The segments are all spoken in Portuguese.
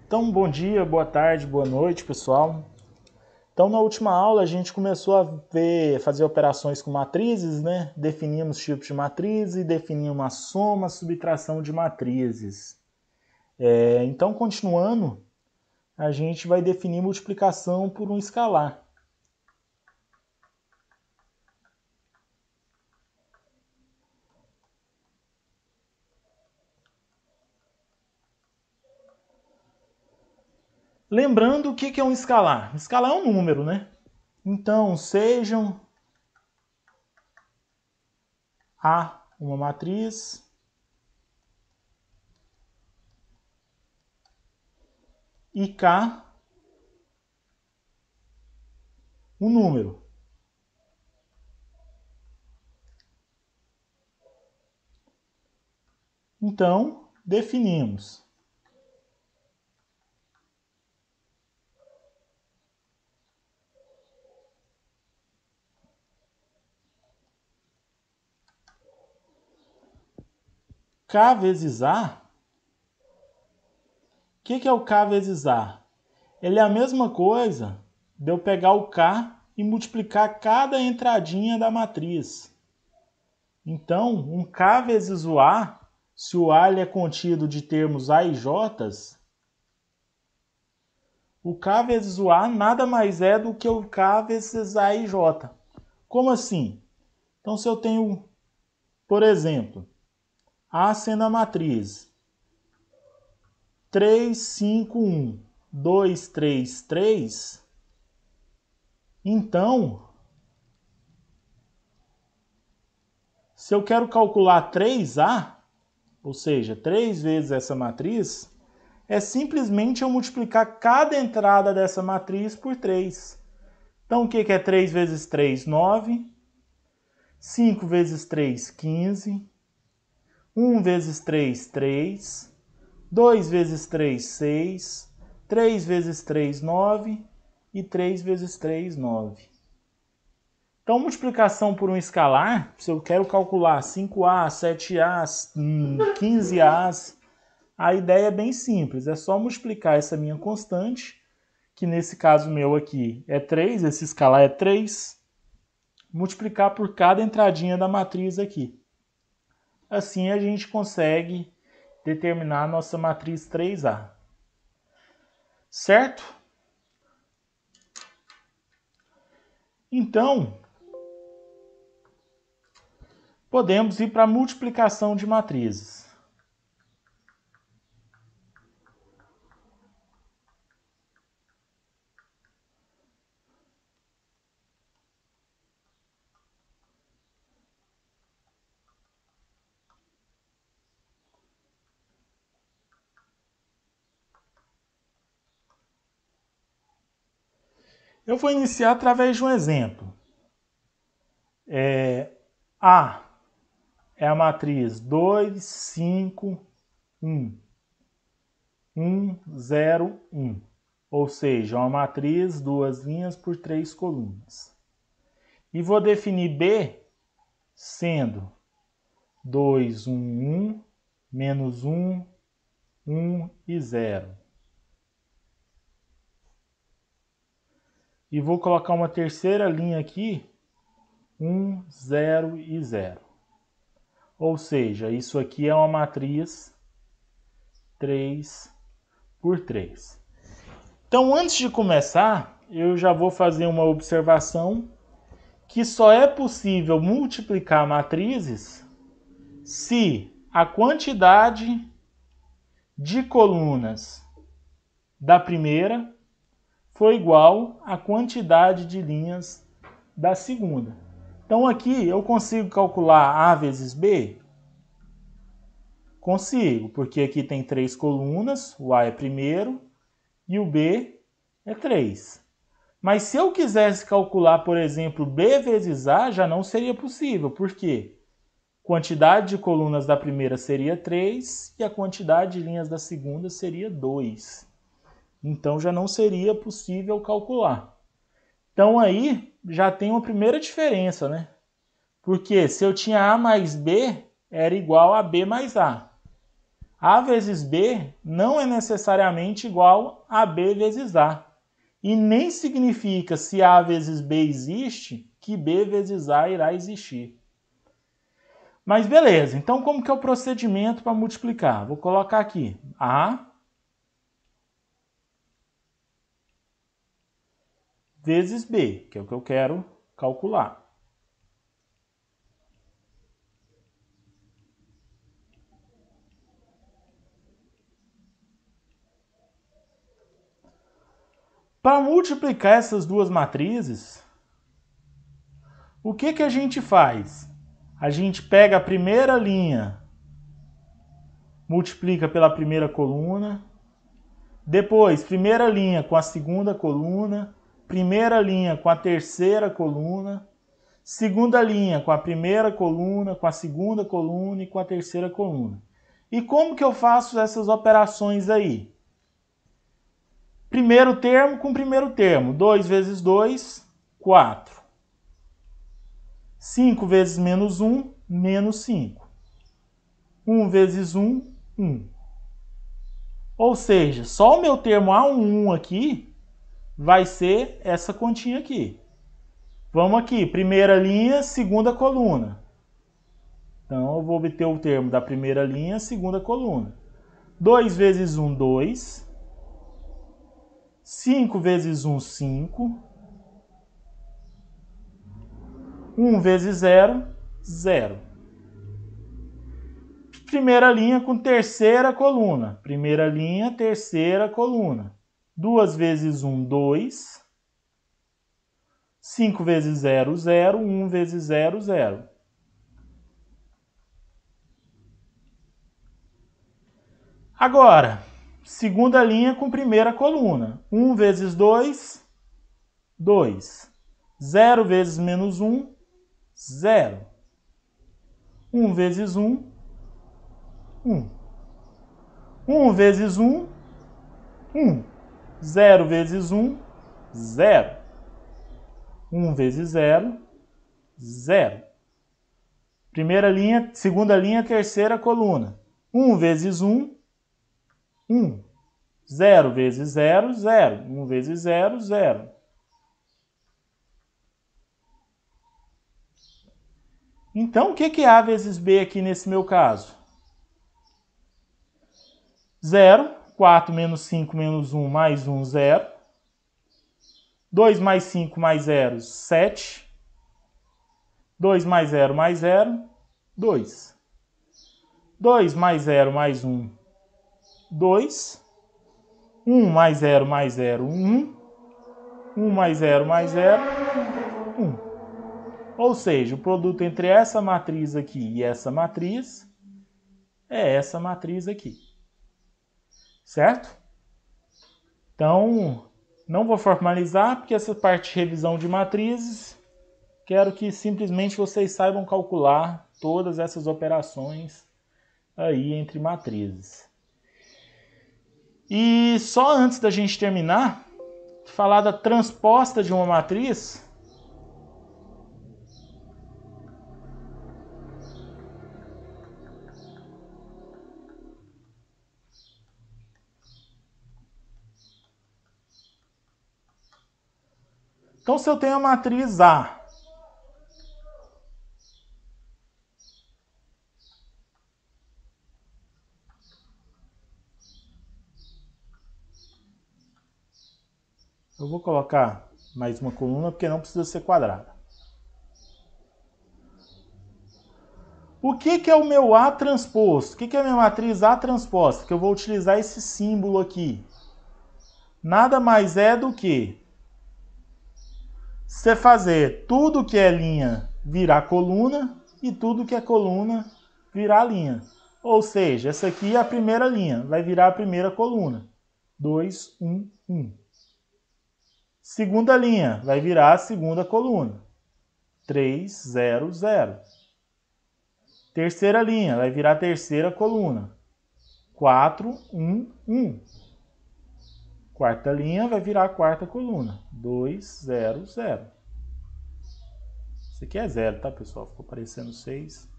Então, bom dia, boa tarde, boa noite, pessoal. Então, na última aula, a gente começou a fazer operações com matrizes, né? Definimos tipos de matrizes, definimos a soma, a subtração de matrizes. Então, continuando, a gente vai definir multiplicação por um escalar. Lembrando o que é um escalar? Escalar é um número, né? Então, sejam A uma matriz e K um número. Então, definimos K vezes A. O que é o K vezes A? Ele é a mesma coisa de eu pegar o K e multiplicar cada entradinha da matriz. Então, um K vezes o A, se o A ele é contido de termos A e J, o K vezes o A nada mais é do que o K vezes A e J. Como assim? Então, se eu tenho, por exemplo, A sendo a matriz 3, 5, 1, 2, 3, 3, então, se eu quero calcular 3A, ou seja, 3 vezes essa matriz, é simplesmente eu multiplicar cada entrada dessa matriz por 3. Então, o que é 3 vezes 3? 9. 5 vezes 3, 15. 1 vezes 3, 3. 2 vezes 3, 6. 3 vezes 3, 9. E 3 vezes 3, 9. Então, multiplicação por um escalar, se eu quero calcular 5A, 7A, 15As, a ideia é bem simples, é só multiplicar essa minha constante, que nesse caso meu aqui é 3, esse escalar é 3, multiplicar por cada entradinha da matriz aqui. Assim a gente consegue determinar a nossa matriz 3A. Certo? Então, podemos ir para a multiplicação de matrizes. Eu vou iniciar através de um exemplo. A é a matriz 2, 5, 1. 1, 0, 1. Ou seja, uma matriz, duas linhas por três colunas. E vou definir B sendo 2, 1, 1, menos 1, 1 e 0. E vou colocar uma terceira linha aqui, 1, 0 e 0. Ou seja, isso aqui é uma matriz 3 por 3. Então, antes de começar, eu já vou fazer uma observação que só é possível multiplicar matrizes se a quantidade de colunas da primeira for igual à quantidade de linhas da segunda. Então aqui eu consigo calcular A vezes B? Consigo, porque aqui tem 3 colunas, o A é primeiro e o B é 3. Mas se eu quisesse calcular, por exemplo, B vezes A, já não seria possível. Por quê? Quantidade de colunas da primeira seria 3 e a quantidade de linhas da segunda seria 2. Então já não seria possível calcular. Então aí já tem uma primeira diferença, né? Porque se eu tinha A mais B, era igual a B mais A. A vezes B não é necessariamente igual a B vezes A. E nem significa se A vezes B existe, que B vezes A irá existir. Mas beleza, então como que é o procedimento para multiplicar? Vou colocar aqui A vezes B, que é o que eu quero calcular. Para multiplicar essas duas matrizes, o que a gente faz? A gente pega a primeira linha, multiplica pela primeira coluna, depois primeira linha com a segunda coluna, primeira linha com a terceira coluna, segunda linha com a primeira coluna, com a segunda coluna e com a terceira coluna. E como que eu faço essas operações aí? Primeiro termo com primeiro termo. 2 vezes 2, 4. 5 vezes menos 1, menos 5. 1 vezes 1, 1. Ou seja, só o meu termo A11 aqui vai ser essa continha aqui. Vamos aqui, primeira linha, segunda coluna. Então, eu vou obter o termo da primeira linha, segunda coluna. 2 vezes 1, 2. 5 vezes 1, 5. 1 vezes 0, 0. Primeira linha com terceira coluna. Primeira linha, terceira coluna. 2 vezes 1, 2. 5 vezes 0, 0. 1 vezes 0, 0. Agora, segunda linha com primeira coluna. 1 vezes 2, 2. 0 vezes menos 1, 0. 1 vezes 1, 1. 1 vezes 1, 1. 0 vezes 1, 0. 1 vezes 0, 0. Primeira linha, segunda linha, terceira coluna. 1 vezes 1, 1. 0 vezes 0, 0. 1 vezes 0, 0. Então, o que é A vezes B aqui nesse meu caso? 0. 4 menos 5 menos 1 mais 1, 0. 2 mais 5 mais 0, 7. 2 mais 0 mais 0, 2. 2 mais 0 mais 1, 2. 1 mais 0 mais 0, 1. 1 mais 0 mais 0, 1. Ou seja, o produto entre essa matriz aqui e essa matriz é essa matriz aqui. Certo? Então, não vou formalizar, porque essa parte de revisão de matrizes, quero que simplesmente vocês saibam calcular todas essas operações aí entre matrizes. E só antes da gente terminar, falar da transposta de uma matriz. Então, se eu tenho a matriz A, eu vou colocar mais uma coluna, porque não precisa ser quadrada. O que é o meu A transposto? O que é a minha matriz A transposta? Que eu vou utilizar esse símbolo aqui. Nada mais é do que você fazer tudo que é linha virar coluna e tudo que é coluna virar linha. Ou seja, essa aqui é a primeira linha, vai virar a primeira coluna. 2, 1, 1. Segunda linha, vai virar a segunda coluna. 3, 0, 0. Terceira linha, vai virar a terceira coluna. 4, 1, 1. Quarta linha vai virar a quarta coluna. 2, 0, 0. Isso aqui é 0, tá, pessoal? Ficou parecendo 6.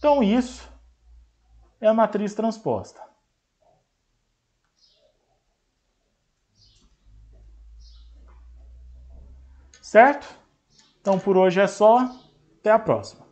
Então isso é a matriz transposta. Certo? Então por hoje é só. Até a próxima.